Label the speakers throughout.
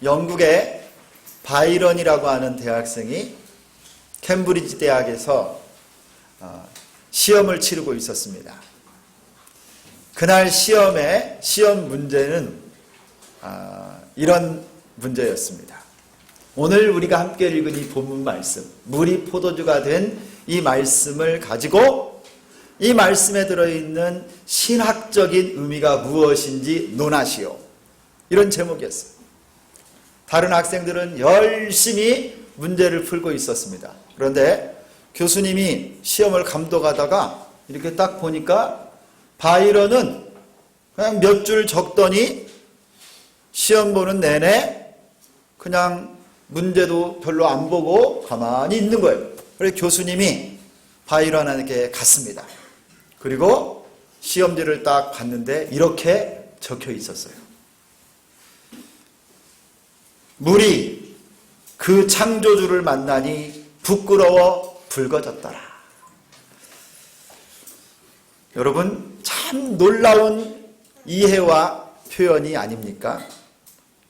Speaker 1: 영국의 바이런이라고 하는 대학생이 캠브리지 대학에서 시험을 치르고 있었습니다. 그날 시험 문제는 이런 문제였습니다. 오늘 우리가 함께 읽은 이 본문 말씀, 물이 포도주가 된 이 말씀을 가지고 이 말씀에 들어있는 신학적인 의미가 무엇인지 논하시오. 이런 제목이었어요. 다른 학생들은 열심히 문제를 풀고 있었습니다. 그런데 교수님이 시험을 감독하다가 이렇게 딱 보니까 바이런은 그냥 몇 줄 적더니 시험 보는 내내 그냥 문제도 별로 안 보고 가만히 있는 거예요. 그래서 교수님이 바이런에게 갔습니다. 그리고 시험지를 딱 봤는데 이렇게 적혀 있었어요. 물이 그 창조주를 만나니 부끄러워 붉어졌더라. 여러분, 참 놀라운 이해와 표현이 아닙니까?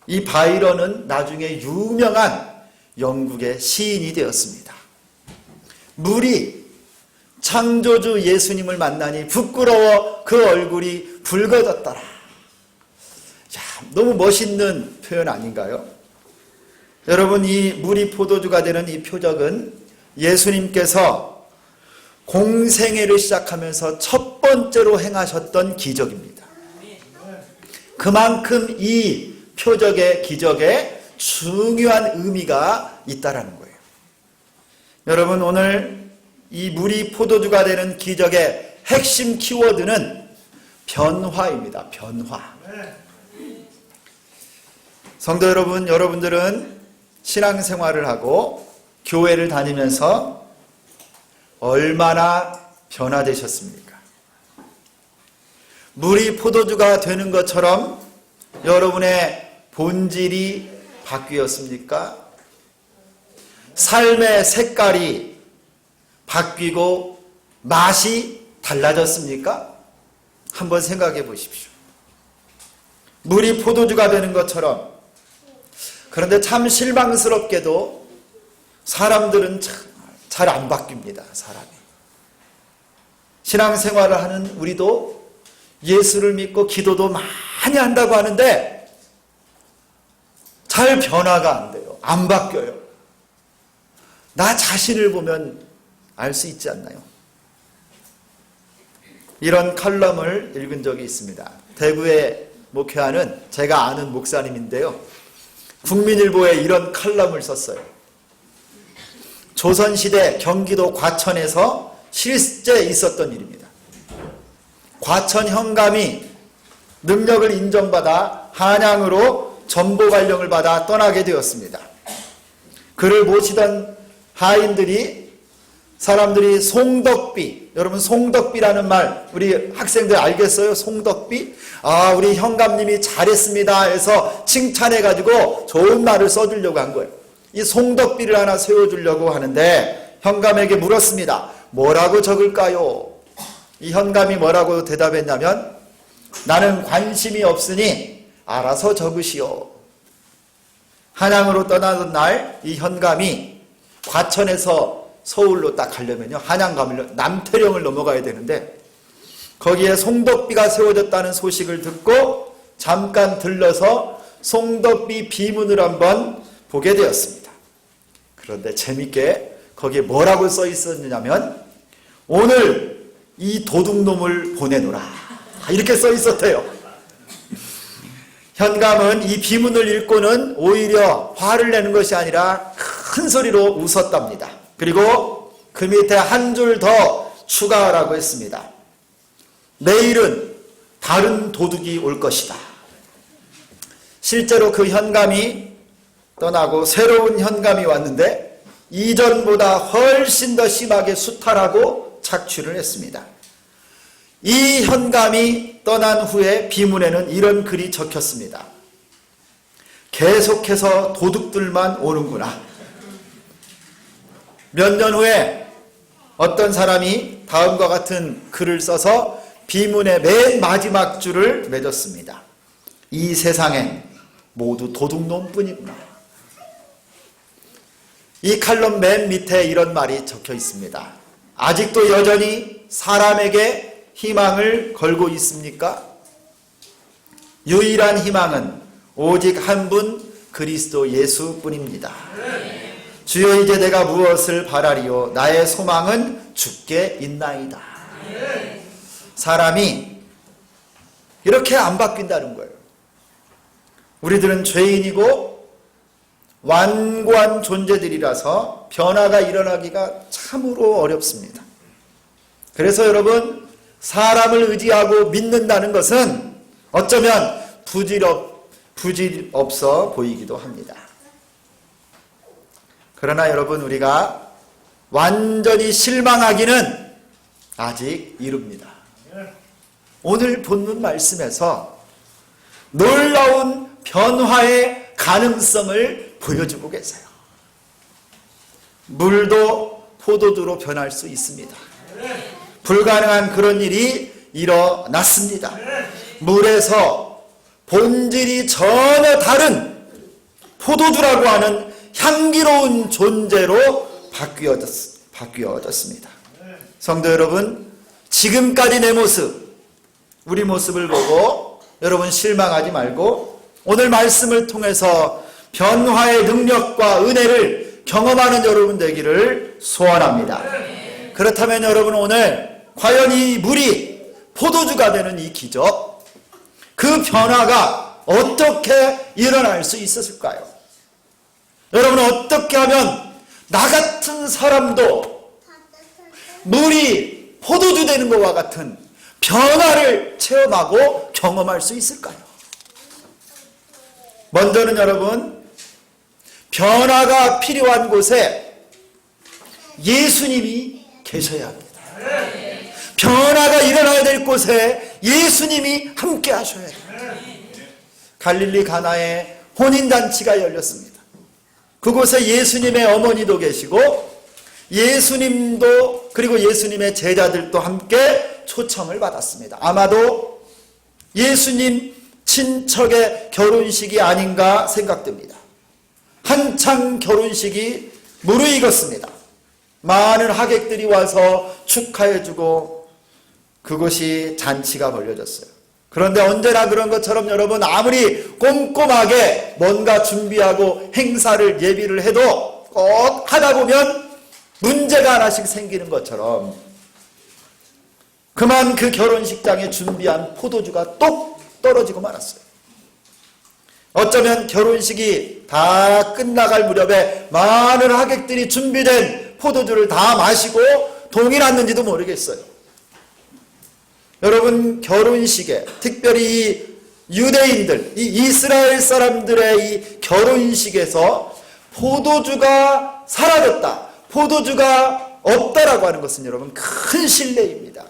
Speaker 1: 이 바이런은 나중에 유명한 영국의 시인이 되었습니다. 물이 창조주 예수님을 만나니 부끄러워 그 얼굴이 붉어졌더라. 너무 멋있는 표현 아닌가요? 여러분, 이 물이 포도주가 되는 이 표적은 예수님께서 공생애를 시작하면서 첫 번째로 행하셨던 기적입니다. 그만큼 이 표적의 기적에 중요한 의미가 있다라는 거예요. 여러분, 오늘 이 물이 포도주가 되는 기적의 핵심 키워드는 변화입니다. 변화. 성도 여러분, 여러분들은 신앙생활을 하고 교회를 다니면서 얼마나 변화되셨습니까? 물이 포도주가 되는 것처럼 여러분의 본질이 바뀌었습니까? 삶의 색깔이 바뀌고 맛이 달라졌습니까? 한번 생각해 보십시오. 물이 포도주가 되는 것처럼. 그런데 참 실망스럽게도 사람들은 잘 안 바뀝니다. 사람이. 신앙생활을 하는 우리도 예수를 믿고 기도도 많이 한다고 하는데 잘 변화가 안 돼요. 안 바뀌어요. 나 자신을 보면 알 수 있지 않나요? 이런 칼럼을 읽은 적이 있습니다. 대구에 목회하는 제가 아는 목사님인데요. 국민일보에 이런 칼럼을 썼어요. 조선시대 경기도 과천에서 실제 있었던 일입니다. 과천 현감이 능력을 인정받아 한양으로 전보 발령을 받아 떠나게 되었습니다. 그를 모시던 하인들이 사람들이 송덕비, 여러분 송덕비라는 말 우리 학생들 알겠어요? 송덕비? 우리 현감님이 잘했습니다 해서 칭찬해가지고 좋은 말을 써주려고 한 거예요. 이 송덕비를 하나 세워주려고 하는데 현감에게 물었습니다. 뭐라고 적을까요? 이 현감이 뭐라고 대답했냐면 나는 관심이 없으니 알아서 적으시오. 한양으로 떠나던 날 이 현감이 과천에서 서울로 딱 가려면요, 한양 가면 남태령을 넘어가야 되는데 거기에 송덕비가 세워졌다는 소식을 듣고 잠깐 들러서 송덕비 비문을 한번 보게 되었습니다. 그런데 재밌게 거기에 뭐라고 써 있었냐면 오늘 이 도둑놈을 보내노라 이렇게 써 있었대요. 현감은 이 비문을 읽고는 오히려 화를 내는 것이 아니라 큰 소리로 웃었답니다. 그리고 그 밑에 한 줄 더 추가하라고 했습니다. 내일은 다른 도둑이 올 것이다. 실제로 그 현감이 떠나고 새로운 현감이 왔는데 이전보다 훨씬 더 심하게 수탈하고 착취를 했습니다. 이 현감이 떠난 후에 비문에는 이런 글이 적혔습니다. 계속해서 도둑들만 오는구나. 몇 년 후에 어떤 사람이 다음과 같은 글을 써서 비문의 맨 마지막 줄을 맺었습니다. 이 세상엔 모두 도둑놈뿐이구나. 이 칼럼 맨 밑에 이런 말이 적혀 있습니다. 아직도 여전히 사람에게 희망을 걸고 있습니까? 유일한 희망은 오직 한 분 그리스도 예수뿐입니다. 주여 이제 내가 무엇을 바라리요? 나의 소망은 주께 있나이다. 사람이 이렇게 안 바뀐다는 거예요. 우리들은 죄인이고 완고한 존재들이라서 변화가 일어나기가 참으로 어렵습니다. 그래서 여러분, 사람을 의지하고 믿는다는 것은 어쩌면 부질없어 보이기도 합니다. 그러나 여러분, 우리가 완전히 실망하기는 아직 이릅니다. 오늘 본문 말씀에서 놀라운 변화의 가능성을 보여주고 계세요. 물도 포도주로 변할 수 있습니다. 불가능한 그런 일이 일어났습니다. 물에서 본질이 전혀 다른 포도주라고 하는 향기로운 존재로 바뀌어졌습니다. 성도 여러분, 지금까지 내 모습, 우리 모습을 보고 여러분 실망하지 말고 오늘 말씀을 통해서 변화의 능력과 은혜를 경험하는 여러분 되기를 소원합니다. 그렇다면 여러분, 오늘 과연 이 물이 포도주가 되는 이 기적, 그 변화가 어떻게 일어날 수 있었을까요? 여러분, 어떻게 하면 나 같은 사람도 물이 포도주 되는 것과 같은 변화를 체험하고 경험할 수 있을까요? 먼저는 여러분, 변화가 필요한 곳에 예수님이 계셔야 합니다. 변화가 일어나야 될 곳에 예수님이 함께 하셔야 됩니다. 갈릴리 가나에 혼인잔치가 열렸습니다. 그곳에 예수님의 어머니도 계시고 예수님도, 그리고 예수님의 제자들도 함께 초청을 받았습니다. 아마도 예수님 친척의 결혼식이 아닌가 생각됩니다. 한창 결혼식이 무르익었습니다. 많은 하객들이 와서 축하해주고 그곳이 잔치가 벌려졌어요. 그런데 언제나 그런 것처럼 여러분, 아무리 꼼꼼하게 뭔가 준비하고 행사를 예비를 해도 꼭 하다 보면 문제가 하나씩 생기는 것처럼 그만 그 결혼식장에 준비한 포도주가 똑 떨어지고 말았어요. 어쩌면 결혼식이 다 끝나갈 무렵에 많은 하객들이 준비된 포도주를 다 마시고 동이 났는지도 모르겠어요. 여러분, 결혼식에 특별히 이 유대인들, 이 이스라엘 사람들의 이 결혼식에서 포도주가 사라졌다, 포도주가 없다라고 하는 것은 여러분 큰 신뢰입니다.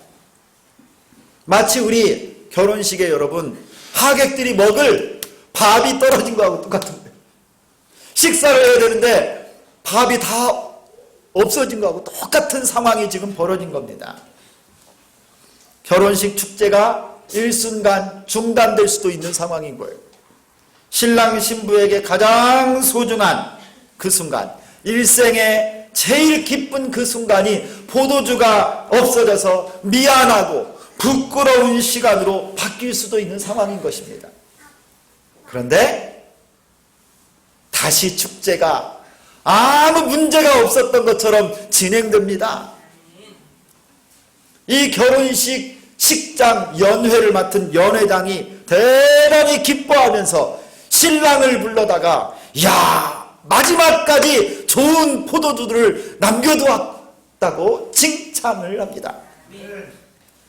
Speaker 1: 마치 우리 결혼식에 여러분 하객들이 먹을 밥이 떨어진 거하고 똑같은 거예요. 식사를 해야 되는데 밥이 다 없어진 거하고 똑같은 상황이 지금 벌어진 겁니다. 결혼식 축제가 일순간 중단될 수도 있는 상황인 거예요. 신랑 신부에게 가장 소중한 그 순간, 일생에 제일 기쁜 그 순간이 포도주가 없어져서 미안하고 부끄러운 시간으로 바뀔 수도 있는 상황인 것입니다. 그런데 다시 축제가 아무 문제가 없었던 것처럼 진행됩니다. 이 결혼식 식장 연회를 맡은 연회장이 대단히 기뻐하면서 신랑을 불러다가, 야, 마지막까지 좋은 포도주들을 남겨두었다고 칭찬을 합니다.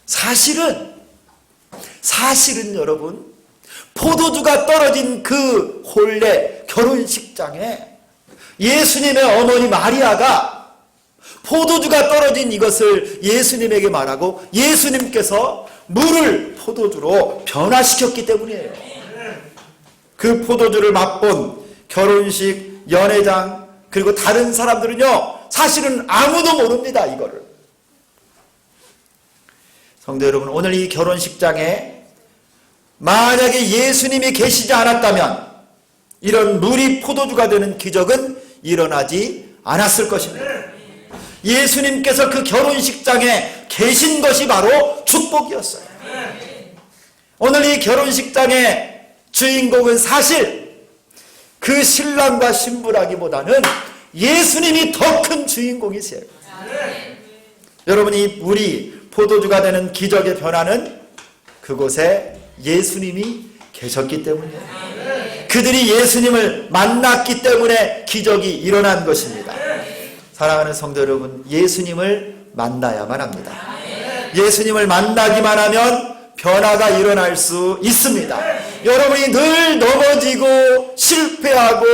Speaker 1: 사실은 여러분, 포도주가 떨어진 그 혼례 결혼식장에 예수님의 어머니 마리아가 포도주가 떨어진 이것을 예수님에게 말하고 예수님께서 물을 포도주로 변화시켰기 때문이에요. 그 포도주를 맛본 결혼식 연회장 그리고 다른 사람들은요, 사실은 아무도 모릅니다. 이거를. 성도 여러분, 오늘 이 결혼식장에 만약에 예수님이 계시지 않았다면 이런 물이 포도주가 되는 기적은 일어나지 않았을 것입니다. 예수님께서 그 결혼식장에 계신 것이 바로 축복이었어요. 오늘 이 결혼식장의 주인공은 사실 그 신랑과 신부라기보다는 예수님이 더 큰 주인공이세요. 여러분, 이 물이 포도주가 되는 기적의 변화는 그곳에 예수님이 계셨기 때문이에요. 그들이 예수님을 만났기 때문에 기적이 일어난 것입니다. 사랑하는 성도 여러분, 예수님을 만나야만 합니다. 예수님을 만나기만 하면 변화가 일어날 수 있습니다. 여러분이 늘 넘어지고 실패하고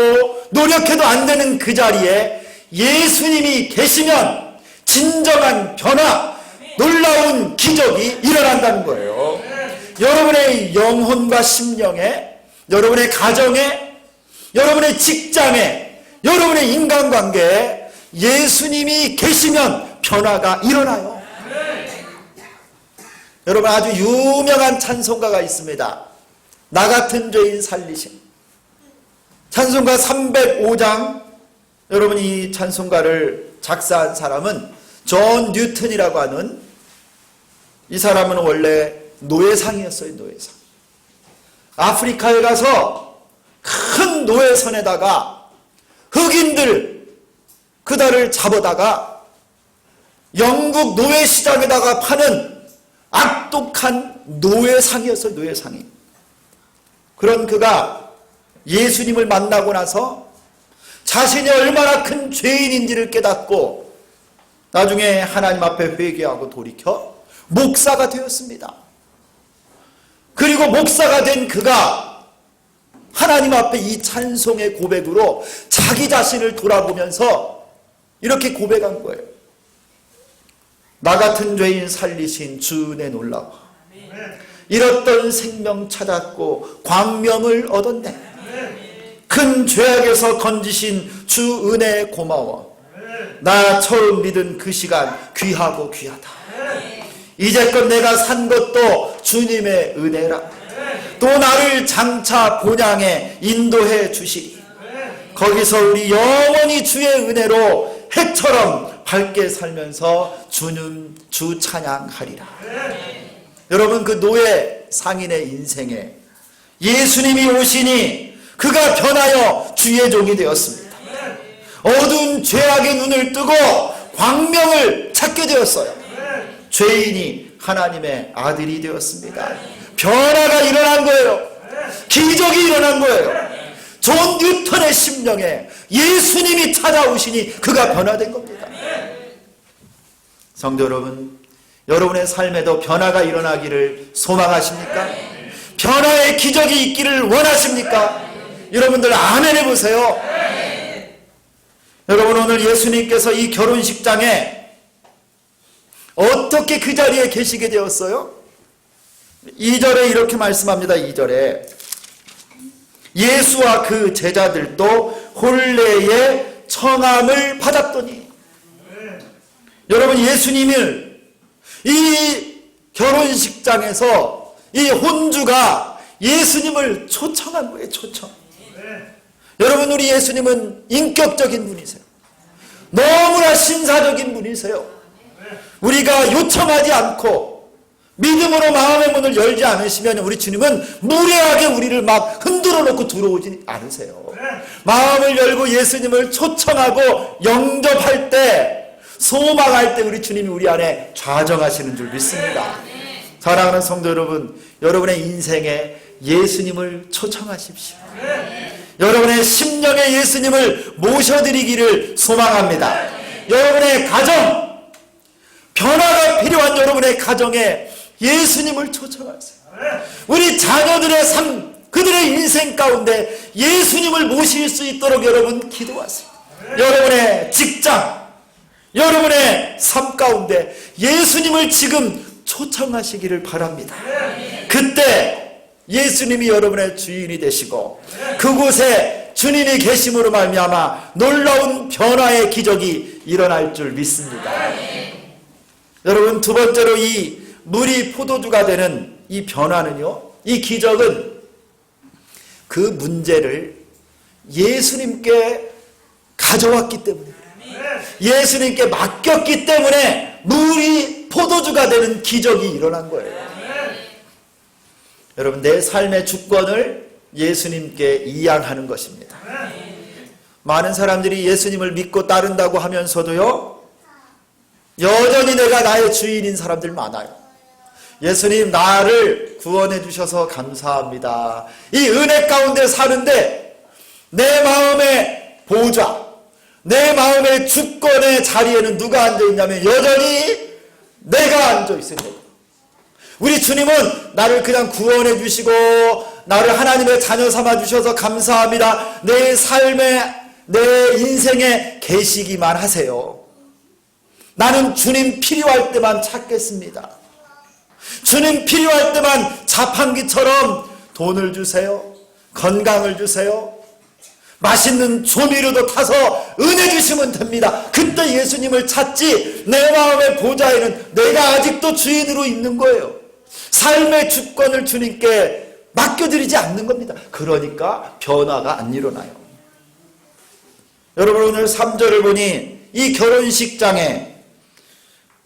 Speaker 1: 노력해도 안 되는 그 자리에 예수님이 계시면 진정한 변화, 놀라운 기적이 일어난다는 거예요. 여러분의 영혼과 심령에, 여러분의 가정에, 여러분의 직장에, 여러분의 인간관계에 예수님이 계시면 변화가 일어나요. 여러분, 아주 유명한 찬송가가 있습니다. 나 같은 죄인 살리심. 찬송가 305장. 여러분, 이 찬송가를 작사한 사람은 존 뉴턴이라고 하는, 이 사람은 원래 노예상이었어요. 노예상. 아프리카에 가서 큰 노예선에다가 흑인들 그달을 잡아다가 영국 노예시장에다가 파는 악독한 노예상이었어요. 노예상이. 그런 그가 예수님을 만나고 나서 자신이 얼마나 큰 죄인인지를 깨닫고 나중에 하나님 앞에 회개하고 돌이켜 목사가 되었습니다. 그리고 목사가 된 그가 하나님 앞에 이 찬송의 고백으로 자기 자신을 돌아보면서 이렇게 고백한 거예요. 나 같은 죄인 살리신 주 은혜 놀라워. 잃었던 생명 찾았고 광명을 얻었네. 큰 죄악에서 건지신 주 은혜 고마워. 나 처음 믿은 그 시간 귀하고 귀하다. 이제껏 내가 산 것도 주님의 은혜라. 또 나를 장차 본향에 인도해 주시리. 거기서 우리 영원히 주의 은혜로 해처럼 밝게 살면서 주님 주 찬양하리라. 여러분, 그 노예 상인의 인생에 예수님이 오시니 그가 변하여 주의 종이 되었습니다. 어두운 죄악의 눈을 뜨고 광명을 찾게 되었어요. 죄인이 하나님의 아들이 되었습니다. 변화가 일어난 거예요. 기적이 일어난 거예요. 존 뉴턴의 심령에 예수님이 찾아오시니 그가 변화된 겁니다. 성도 여러분, 여러분의 삶에도 변화가 일어나기를 소망하십니까? 변화의 기적이 있기를 원하십니까? 여러분들 아멘 해보세요. 여러분, 오늘 예수님께서 이 결혼식장에 어떻게 그 자리에 계시게 되었어요? 2절에 이렇게 말씀합니다. 2절에 예수와 그 제자들도 혼례의 청함을 받았더니. 여러분, 예수님을 이 결혼식장에서 이 혼주가 예수님을 초청한 거예요. 초청. 여러분, 우리 예수님은 인격적인 분이세요. 너무나 신사적인 분이세요. 우리가 요청하지 않고 믿음으로 마음의 문을 열지 않으시면 우리 주님은 무례하게 우리를 막 흔들어 놓고 들어오지 않으세요. 마음을 열고 예수님을 초청하고 영접할 때, 소망할 때 우리 주님이 우리 안에 좌정하시는 줄 믿습니다. 사랑하는 성도 여러분, 여러분의 인생에 예수님을 초청하십시오. 여러분의 심령에 예수님을 모셔드리기를 소망합니다. 여러분의 가정, 변화가 필요한 여러분의 가정에 예수님을 초청하세요. 우리 자녀들의 삶, 그들의 인생 가운데 예수님을 모실 수 있도록 여러분 기도하세요. 여러분의 직장, 여러분의 삶 가운데 예수님을 지금 초청하시기를 바랍니다. 그때 예수님이 여러분의 주인이 되시고 그곳에 주님이 계심으로 말미암아 놀라운 변화의 기적이 일어날 줄 믿습니다. 여러분, 두 번째로 이 물이 포도주가 되는 이 변화는요, 이 기적은 그 문제를 예수님께 가져왔기 때문에, 예수님께 맡겼기 때문에 물이 포도주가 되는 기적이 일어난 거예요. 여러분, 내 삶의 주권을 예수님께 이양하는 것입니다. 많은 사람들이 예수님을 믿고 따른다고 하면서도요, 여전히 내가 나의 주인인 사람들 많아요. 예수님, 나를 구원해 주셔서 감사합니다. 이 은혜 가운데 사는데 내 마음의 보좌, 내 마음의 주권의 자리에는 누가 앉아있냐면 여전히 내가 앉아있습니다. 우리 주님은 나를 그냥 구원해 주시고 나를 하나님의 자녀 삼아 주셔서 감사합니다. 내 삶에, 내 인생에 계시기만 하세요. 나는 주님 필요할 때만 찾겠습니다. 주님 필요할 때만 자판기처럼 돈을 주세요. 건강을 주세요. 맛있는 조미료도 타서 은혜 주시면 됩니다. 그때 예수님을 찾지, 내 마음의 보좌에는 내가 아직도 주인으로 있는 거예요. 삶의 주권을 주님께 맡겨드리지 않는 겁니다. 그러니까 변화가 안 일어나요. 여러분, 오늘 3절을 보니 이 결혼식장에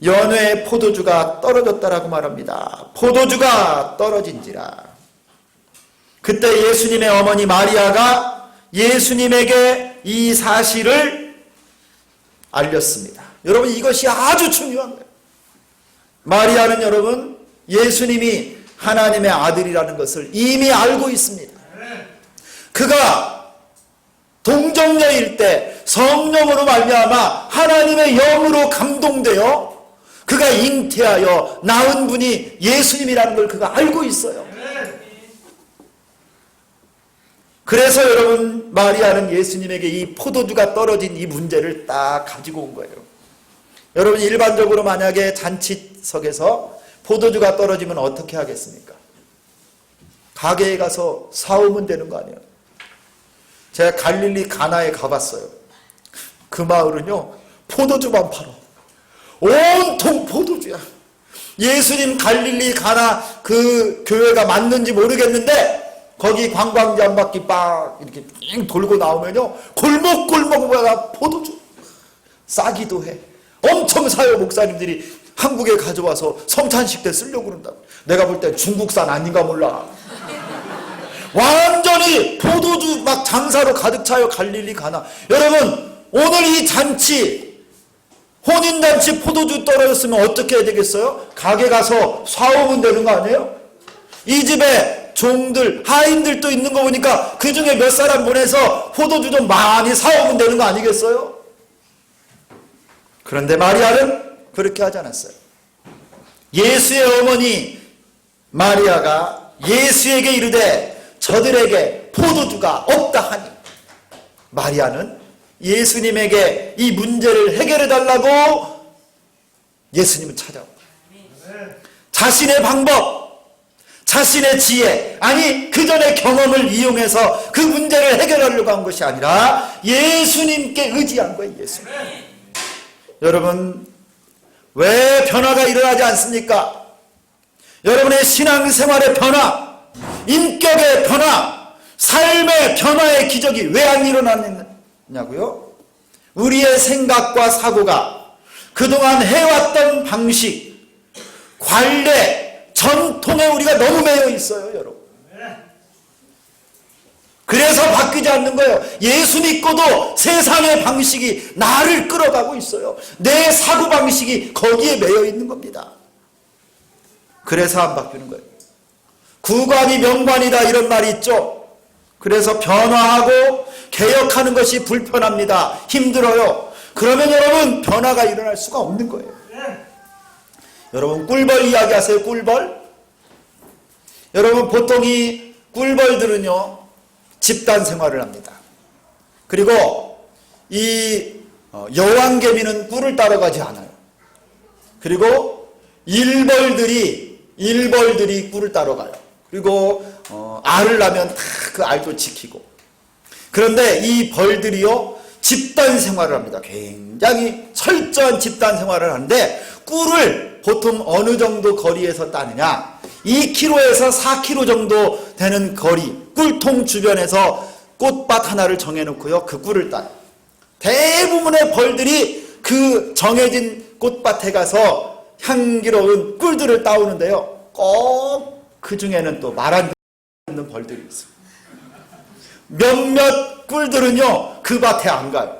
Speaker 1: 연회의 포도주가 떨어졌다라고 말합니다. 포도주가 떨어진지라. 그때 예수님의 어머니 마리아가 예수님에게 이 사실을 알렸습니다. 여러분, 이것이 아주 중요한 거예요. 마리아는 여러분, 예수님이 하나님의 아들이라는 것을 이미 알고 있습니다. 그가 동정녀일 때 성령으로 말미암아 하나님의 영으로 감동되어 그가 잉태하여 낳은 분이 예수님이라는 걸 그가 알고 있어요. 그래서 여러분, 마리아는 예수님에게 이 포도주가 떨어진 이 문제를 딱 가지고 온 거예요. 여러분, 일반적으로 만약에 잔치석에서 포도주가 떨어지면 어떻게 하겠습니까? 가게에 가서 사오면 되는 거 아니에요? 제가 갈릴리 가나에 가봤어요. 그 마을은요, 포도주만 팔아. 온통 포도주야. 예수님 갈릴리 가나 그 교회가 맞는지 모르겠는데 거기 관광지 한 바퀴 빡 이렇게 돌고 나오면요, 골목골목마다 포도주 싸기도 해. 엄청 사요. 목사님들이 한국에 가져와서 성찬식 때 쓰려고 그런다고. 내가 볼 때 중국산 아닌가 몰라. 완전히 포도주 막 장사로 가득 차요. 갈릴리 가나. 여러분, 오늘 이 잔치, 혼인잔치 포도주 떨어졌으면 어떻게 해야 되겠어요? 가게 가서 사오면 되는 거 아니에요? 이 집에 종들, 하인들도 있는 거 보니까 그 중에 몇 사람 보내서 포도주 좀 많이 사오면 되는 거 아니겠어요? 그런데 마리아는 그렇게 하지 않았어요. 예수의 어머니 마리아가 예수에게 이르되 저들에게 포도주가 없다 하니, 마리아는 예수님에게 이 문제를 해결해 달라고 예수님을 찾아온 거예요. 자신의 방법, 자신의 지혜, 아니 그 전의 경험을 이용해서 그 문제를 해결하려고 한 것이 아니라 예수님께 의지한 거예요. 예수님. 여러분, 왜 변화가 일어나지 않습니까? 여러분의 신앙생활의 변화, 인격의 변화, 삶의 변화의 기적이 왜 안 일어났냐고요? 우리의 생각과 사고가 그동안 해왔던 방식, 관례, 전통에 우리가 너무 매여 있어요, 여러분. 그래서 바뀌지 않는 거예요. 예수 믿고도 세상의 방식이 나를 끌어가고 있어요. 내 사고방식이 거기에 매여 있는 겁니다. 그래서 안 바뀌는 거예요. 구관이 명관이다 이런 말이 있죠. 그래서 변화하고 개혁하는 것이 불편합니다. 힘들어요. 그러면 여러분, 변화가 일어날 수가 없는 거예요. 여러분, 꿀벌 이야기 하세요. 꿀벌. 여러분, 보통 이 꿀벌들은요, 집단 생활을 합니다. 그리고 이 여왕개미는 꿀을 따러 가지 않아요. 그리고 일벌들이 꿀을 따러 가요. 그리고 알을 낳으면 다 그 알도 지키고. 그런데 이 벌들이요, 집단 생활을 합니다. 굉장히 철저한 집단 생활을 하는데 꿀을 보통 어느 정도 거리에서 따느냐, 2km에서 4km 정도 되는 거리, 꿀통 주변에서 꽃밭 하나를 정해놓고요. 그 꿀을 따요. 대부분의 벌들이 그 정해진 꽃밭에 가서 향기로운 꿀들을 따오는데요. 꼭 그 중에는 또 말 안 듣는 벌들이 있어요. 몇몇 꿀들은요, 그 밭에 안 가요.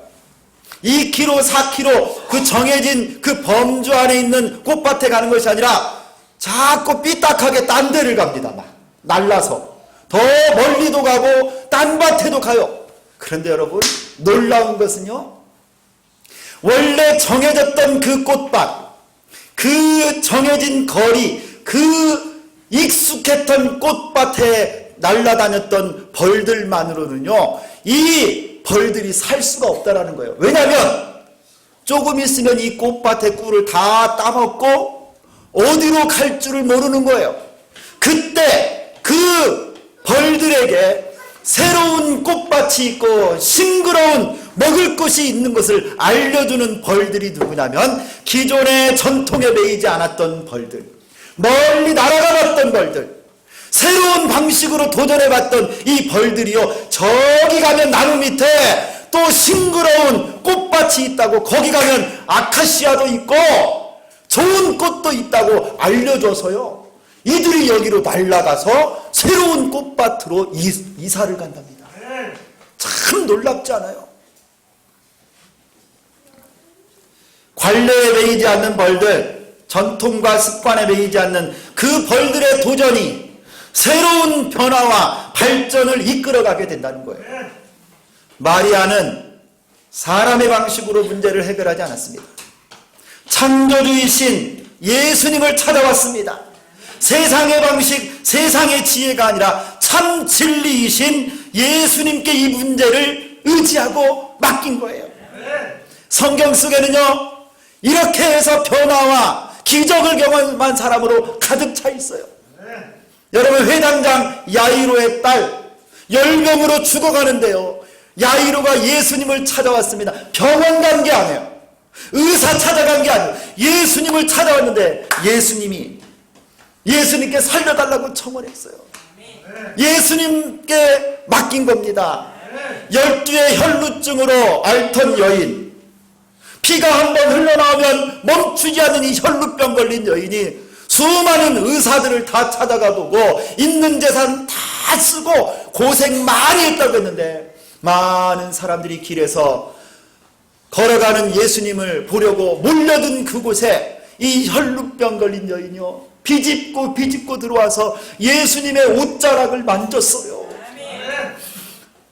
Speaker 1: 2km, 4km 그 정해진 그 범주 안에 있는 꽃밭에 가는 것이 아니라 자꾸 삐딱하게 딴 데를 갑니다. 막 날라서 더 멀리도 가고 딴 밭에도 가요. 그런데 여러분, 놀라운 것은요, 원래 정해졌던 그 꽃밭, 그 정해진 거리, 그 익숙했던 꽃밭에 날아다녔던 벌들만으로는요, 이 벌들이 살 수가 없다라는 거예요. 왜냐하면 조금 있으면 이 꽃밭의 꿀을 다 따먹고 어디로 갈 줄을 모르는 거예요. 그때 그 벌들에게 새로운 꽃밭이 있고 싱그러운 먹을 것이 있는 것을 알려주는 벌들이 누구냐면, 기존의 전통에 매이지 않았던 벌들, 멀리 날아가봤던 벌들, 새로운 방식으로 도전해봤던 이 벌들이요, 저기 가면 나무 밑에 또 싱그러운 꽃밭이 있다고, 거기 가면 아카시아도 있고 좋은 꽃도 있다고 알려줘서요, 이들이 여기로 날아가서 새로운 꽃밭으로 이사를 간답니다. 참 놀랍지 않아요? 관례에 매이지 않는 벌들, 전통과 습관에 매이지 않는 그 벌들의 도전이 새로운 변화와 발전을 이끌어가게 된다는 거예요. 마리아는 사람의 방식으로 문제를 해결하지 않았습니다. 창조주이신 예수님을 찾아왔습니다. 세상의 방식, 세상의 지혜가 아니라 참 진리이신 예수님께 이 문제를 의지하고 맡긴 거예요. 성경 속에는요, 이렇게 해서 변화와 기적을 경험한 사람으로 가득 차 있어요. 여러분, 회당장 야이로의 딸 열병으로 죽어가는데요, 야이로가 예수님을 찾아왔습니다. 병원 간 게 아니에요. 의사 찾아간 게 아니에요. 예수님을 찾아왔는데 예수님께 살려달라고 청원했어요. 예수님께 맡긴 겁니다. 12의 혈루증으로 앓던 여인, 피가 한번 흘러나오면 멈추지 않는 이 혈루병 걸린 여인이 수많은 의사들을 다 찾아가 보고 있는 재산 다 쓰고 고생 많이 했다고 했는데, 많은 사람들이 길에서 걸어가는 예수님을 보려고 몰려든 그곳에 이 혈루병 걸린 여인이요, 비집고 들어와서 예수님의 옷자락을 만졌어요.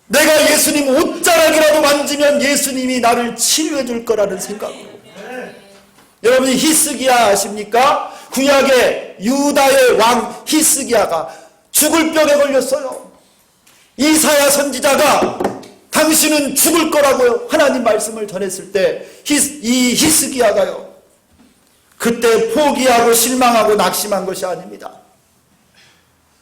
Speaker 1: 내가 예수님 옷자락이라도 만지면 예수님이 나를 치료해 줄 거라는 생각으로. 여러분이 히스기야 아십니까? 구약의 유다의 왕 히스기야가 죽을 병에 걸렸어요. 이사야 선지자가 당신은 죽을 거라고요, 하나님 말씀을 전했을 때 이 히스기야가요, 그때 포기하고 실망하고 낙심한 것이 아닙니다.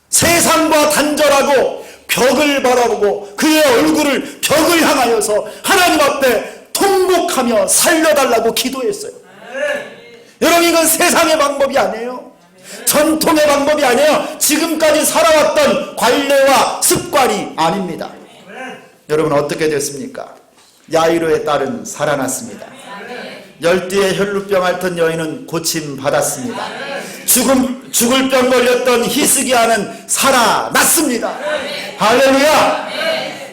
Speaker 1: 세상과 단절하고 벽을 바라보고 그의 얼굴을 벽을 향하여서 하나님 앞에 통곡하며 살려달라고 기도했어요. 여러분, 이건 세상의 방법이 아니에요. 전통의 방법이 아니에요. 지금까지 살아왔던 관례와 습관이 아닙니다. 여러분, 어떻게 됐습니까? 야이로의 딸은 살아났습니다. 12의 혈루병 앓던 여인은 고침받았습니다. 죽을 병 걸렸던 히스기야는 살아났습니다. 할렐루야!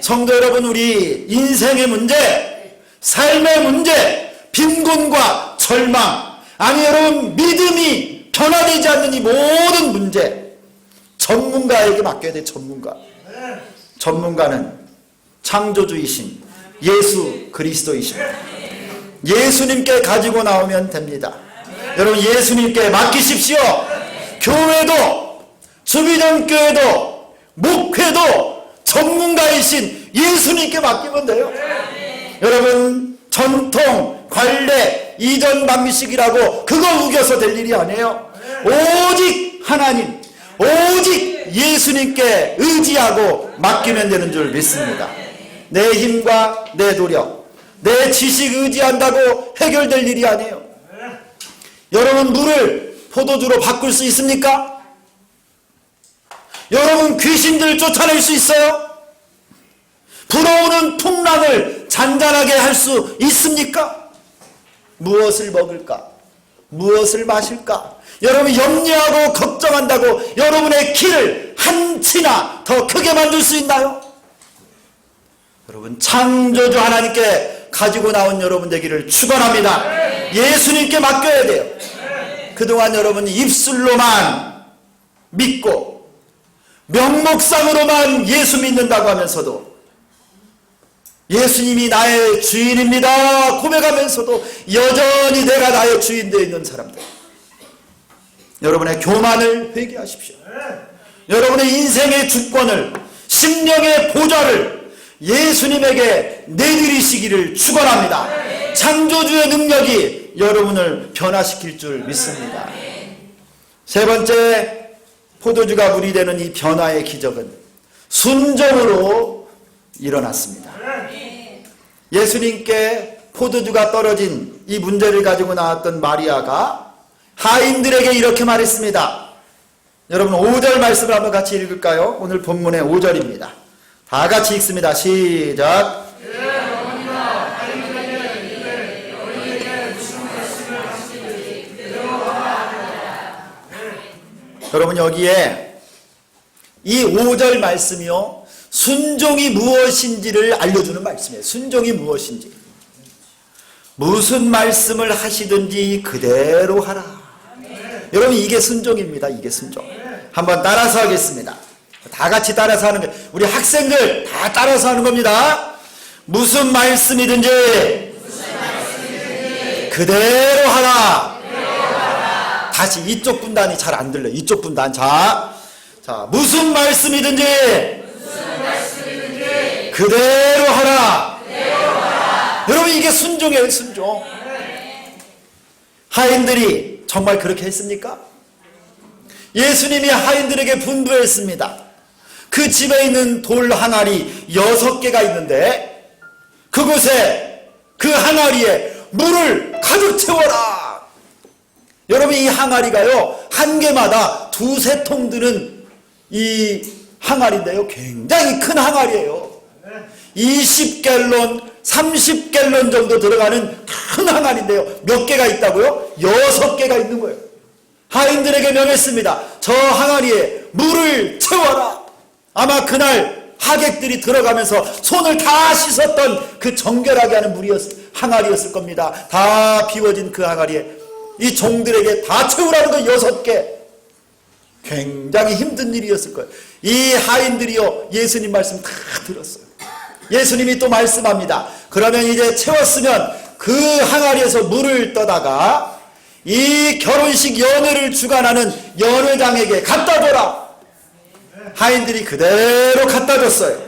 Speaker 1: 성도 여러분, 우리 인생의 문제, 삶의 문제, 빈곤과 절망, 아니 여러분, 믿음이 변화되지 않는 이 모든 문제, 전문가에게 맡겨야 돼. 전문가는 창조주이신 예수 그리스도이십니다. 예수님께 가지고 나오면 됩니다. 여러분, 예수님께 맡기십시오. 교회도, 주비전교회도, 목회도 전문가이신 예수님께 맡기면 돼요. 여러분, 전통, 관례, 이전 방식이라고 그거 우겨서 될 일이 아니에요. 오직 하나님, 오직 예수님께 의지하고 맡기면 되는 줄 믿습니다. 내 힘과 내 노력, 내 지식 의지한다고 해결될 일이 아니에요. 여러분, 물을 포도주로 바꿀 수 있습니까? 여러분, 귀신들 쫓아낼 수 있어요? 불어오는 풍랑을 잔잔하게 할 수 있습니까? 무엇을 먹을까? 무엇을 마실까? 여러분 염려하고 걱정한다고 여러분의 키를 한 치나 더 크게 만들 수 있나요? 여러분 창조주 하나님께 가지고 나온 여러분 되기를 축원합니다. 예수님께 맡겨야 돼요. 그동안 여러분 입술로만 믿고 명목상으로만 예수 믿는다고 하면서도 예수님이 나의 주인입니다 고백하면서도 여전히 내가 나의 주인 되어 있는 사람들, 여러분의 교만을 회개하십시오. 여러분의 인생의 주권을, 심령의 보좌를 예수님에게 내드리시기를 축원합니다. 창조주의 능력이 여러분을 변화시킬 줄 믿습니다. 세 번째, 포도주가 물이 되는 이 변화의 기적은 순종으로 일어났습니다. 예수님께 포도주가 떨어진 이 문제를 가지고 나왔던 마리아가 하인들에게 이렇게 말했습니다. 여러분 5절 말씀을 한번 같이 읽을까요? 오늘 본문의 5절입니다. 다 같이 읽습니다. 시작. 여러분 여기에 이 5절 말씀이요, 순종이 무엇인지를 알려주는 말씀이에요. 순종이 무엇인지. 무슨 말씀을 하시든지 그대로 하라. 여러분 이게 순종입니다. 이게 순종. 한번 따라서 하겠습니다. 다 같이 따라서 하는 거예요. 우리 학생들 다 따라서 하는 겁니다. 무슨 말씀이든지 그대로 하라. 다시 이쪽 분단이 잘 안 들려요. 이쪽 분단. 자, 무슨 말씀이든지 그대로 하라. 여러분 이게 순종이에요. 순종. 하인들이 정말 그렇게 했습니까? 예수님이 하인들에게 분부했습니다. 그 집에 있는 돌 항아리 6개가 있는데 그곳에 그 항아리에 물을 가득 채워라. 여러분 이 항아리가요 한 개마다 2-3통 드는 이 항아리인데요, 굉장히 큰 항아리예요. 20갤론 30갤론 정도 들어가는 큰 항아리인데요, 몇 개가 있다고요? 6개가 있는 거예요. 하인들에게 명했습니다. 저 항아리에 물을 채워라. 아마 그날 하객들이 들어가면서 손을 다 씻었던 그 정결하게 하는 항아리였을 겁니다. 다 비워진 그 항아리에 이 종들에게 다 채우라는 거 6개. 굉장히 힘든 일이었을 거예요. 이 하인들이요 예수님 말씀 다 들었어요. 예수님이 또 말씀합니다. 그러면 이제 채웠으면 그 항아리에서 물을 떠다가 이 결혼식 연회를 주관하는 연회장에게 갖다 줘라. 하인들이 그대로 갖다 줬어요.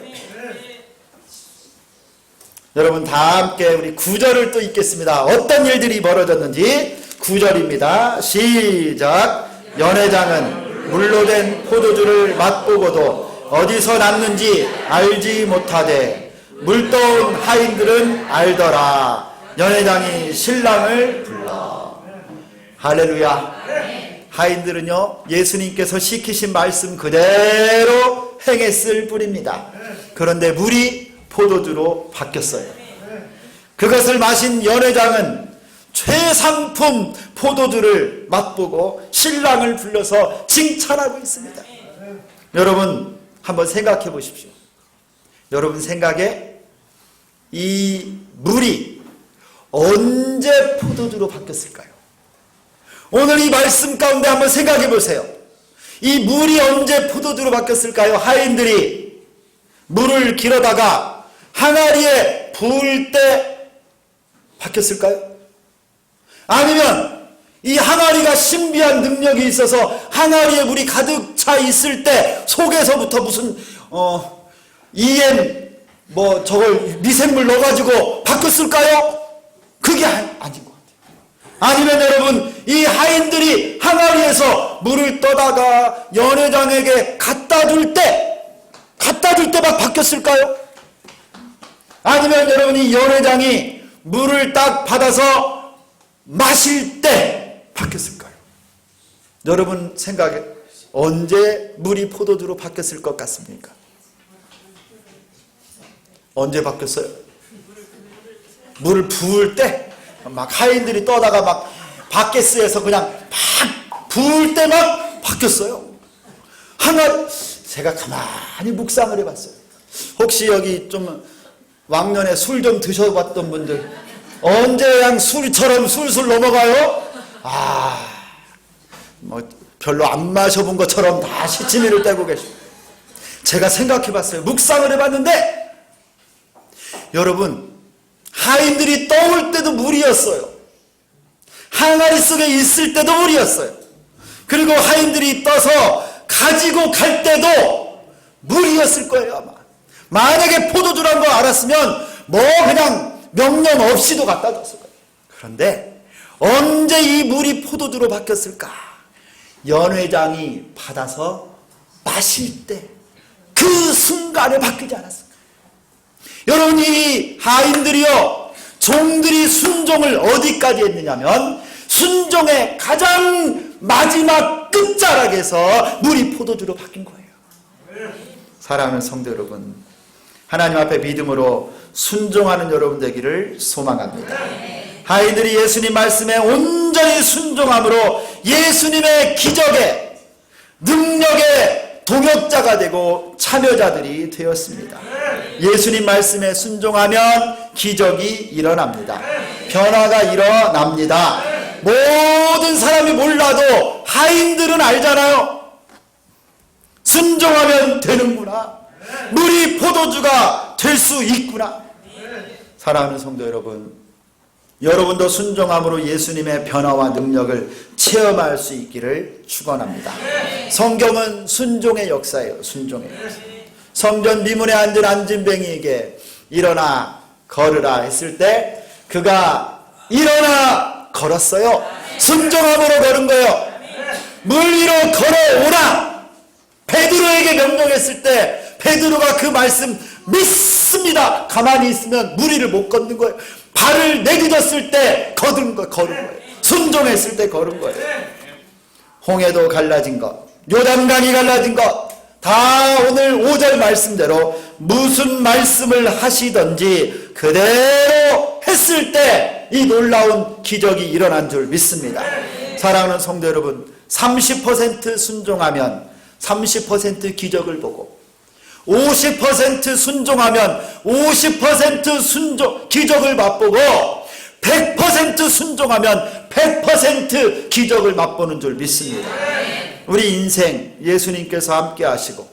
Speaker 1: 여러분 다 함께 우리 9절을 또 읽겠습니다. 어떤 일들이 벌어졌는지 9절입니다. 시작. 연회장은 물로 된 포도주를 맛보고도 어디서 났는지 알지 못하되 물떠온 하인들은 알더라. 연회장이 신랑을 불러. 할렐루야. 하인들은요 예수님께서 시키신 말씀 그대로 행했을 뿐입니다. 그런데 물이 포도주로 바뀌었어요. 그것을 마신 연회장은 최상품 포도주를 맛보고 신랑을 불러서 칭찬하고 있습니다. 여러분 한번 생각해 보십시오. 여러분 생각에 이 물이 언제 포도주로 바뀌었을까요? 오늘 이 말씀 가운데 한번 생각해 보세요. 이 물이 언제 포도주로 바뀌었을까요? 하인들이 물을 길어다가 항아리에 부을 때 바뀌었을까요? 아니면 이 항아리가 신비한 능력이 있어서 항아리에 물이 가득 차 있을 때 속에서부터 무슨 EM 저걸 미생물 넣어가지고 바뀌었을까요? 그게 아닌 것 같아요. 아니면 여러분 이 하인들이 항아리에서 물을 떠다가 연회장에게 갖다 줄 때 막 바뀌었을까요? 아니면 여러분 이 연회장이 물을 딱 받아서 마실 때 바뀌었을까요? 여러분 생각에 언제 물이 포도주로 바뀌었을 것 같습니까? 언제 바뀌었어요? 물을 부을 때 막 하인들이 떠다가 막 바게스에서 그냥 막 부을 때 막 바뀌었어요. 제가 가만히 묵상을 해봤어요. 혹시 여기 좀 왕년에 술 좀 드셔봤던 분들 언제 그냥 술처럼 술술 넘어가요? 뭐 별로 안 마셔본 것처럼 다 시치미를 떼고 계시고, 제가 생각해봤어요. 묵상을 해봤는데 여러분, 하인들이 떠올 때도 물이었어요. 항아리 속에 있을 때도 물이었어요. 그리고 하인들이 떠서 가지고 갈 때도 물이었을 거예요. 아마 만약에 포도주란 거 알았으면 뭐 그냥 명령 없이도 갖다 줬을 거예요. 그런데 언제 이 물이 포도주로 바뀌었을까? 연회장이 받아서 마실 때 그 순간에 바뀌지 않았을까? 여러분, 이 하인들이요, 종들이 순종을 어디까지 했느냐면 순종의 가장 마지막 끝자락에서 물이 포도주로 바뀐 거예요. 사랑하는 성도 여러분, 하나님 앞에 믿음으로 순종하는 여러분 되기를 소망합니다. 하인들이 예수님 말씀에 온전히 순종함으로 예수님의 기적의 능력의 동역자가 되고 참여자들이 되었습니다. 예수님 말씀에 순종하면 기적이 일어납니다. 변화가 일어납니다. 모든 사람이 몰라도 하인들은 알잖아요. 순종하면 되는구나. 물이 포도주가 될 수 있구나. 사랑하는 성도 여러분, 여러분도 순종함으로 예수님의 변화와 능력을 체험할 수 있기를 축원합니다. 성경은 순종의 역사예요. 순종의 역사. 성전 미문에 앉은 안진뱅이에게 일어나 걸으라 했을 때 그가 일어나 걸었어요. 순종함으로 걸은 거예요. 물 위로 걸어오라 베드로에게 명령했을 때 베드로가 그 말씀 믿습니다. 가만히 있으면 물 위를 못 걷는 거예요. 발을 내딛었을 때 걸은 거예요. 순종했을 때 걸은 거예요. 홍해도 갈라진 것, 요단강이 갈라진 것, 다 오늘 5절 말씀대로 무슨 말씀을 하시던지 그대로 했을 때 이 놀라운 기적이 일어난 줄 믿습니다. 사랑하는 성도 여러분, 30% 순종하면 30% 기적을 보고 50% 순종하면 50% 기적을 맛보고 100% 순종하면 100% 기적을 맛보는 줄 믿습니다. 우리 인생 예수님께서 함께 하시고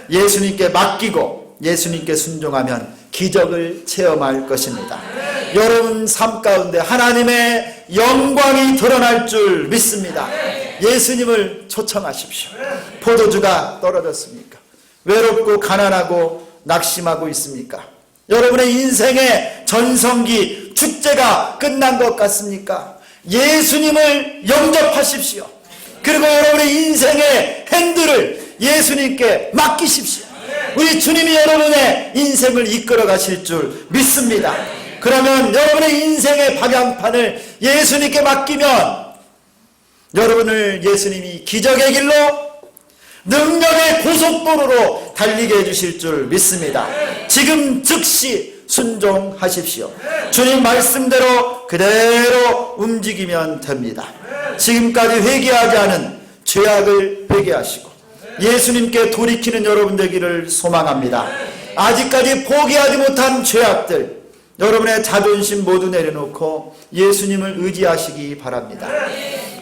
Speaker 1: 예수님께 맡기고 예수님께 순종하면 기적을 체험할 것입니다. 여러분 삶 가운데 하나님의 영광이 드러날 줄 믿습니다. 예수님을 초청하십시오. 포도주가 떨어졌습니까? 외롭고 가난하고 낙심하고 있습니까? 여러분의 인생의 전성기 축제가 끝난 것 같습니까? 예수님을 영접하십시오. 그리고 여러분의 인생의 핸들을 예수님께 맡기십시오. 우리 주님이 여러분의 인생을 이끌어 가실 줄 믿습니다. 그러면 여러분의 인생의 방향판을 예수님께 맡기면 여러분을 예수님이 기적의 길로 능력의 고속도로로 달리게 해주실 줄 믿습니다. 지금 즉시 순종하십시오. 주님 말씀대로 그대로 움직이면 됩니다. 지금까지 회개하지 않은 죄악을 회개하시고 예수님께 돌이키는 여러분 되기를 소망합니다. 아직까지 포기하지 못한 죄악들, 여러분의 자존심 모두 내려놓고 예수님을 의지하시기 바랍니다.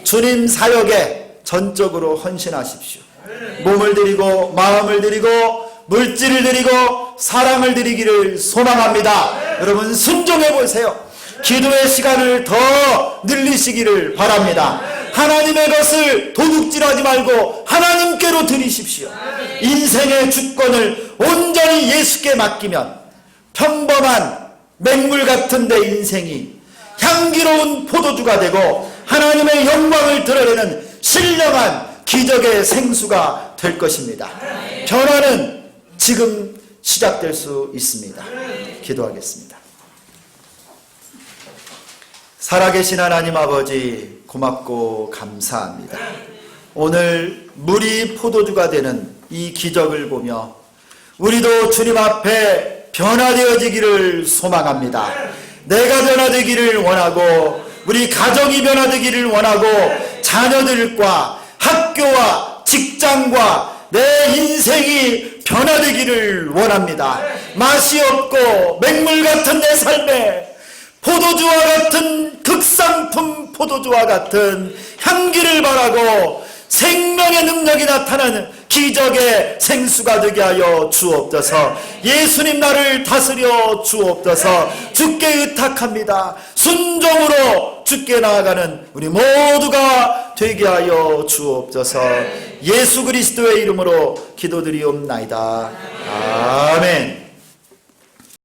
Speaker 1: 주님 사역에 전적으로 헌신하십시오. 몸을 드리고 마음을 드리고 물질을 드리고 사랑을 드리기를 소망합니다. 여러분 순종해 보세요. 기도의 시간을 더 늘리시기를 바랍니다. 하나님의 것을 도둑질하지 말고 하나님께로 드리십시오. 인생의 주권을 온전히 예수께 맡기면 평범한 맹물 같은 내 인생이 향기로운 포도주가 되고 하나님의 영광을 드러내는 신령한 기적의 생수가 될 것입니다. 변화는 지금 시작될 수 있습니다. 기도하겠습니다. 살아계신 하나님 아버지, 고맙고 감사합니다. 오늘 물이 포도주가 되는 이 기적을 보며 우리도 주님 앞에 변화되어지기를 소망합니다. 내가 변화되기를 원하고 우리 가정이 변화되기를 원하고 자녀들과 학교와 직장과 내 인생이 변화되기를 원합니다. 맛이 없고 맹물 같은 내 삶에 포도주와 같은 극상품 포도주와 같은 향기를 바라고 생명의 능력이 나타나는 기적의 생수가 되게 하여 주옵소서. 예수님 나를 다스려 주옵소서. 주께 의탁합니다. 순종으로 주께 나아가는 우리 모두가 되게 하여 주옵소서. 예수 그리스도의 이름으로 기도드리옵나이다. 아멘.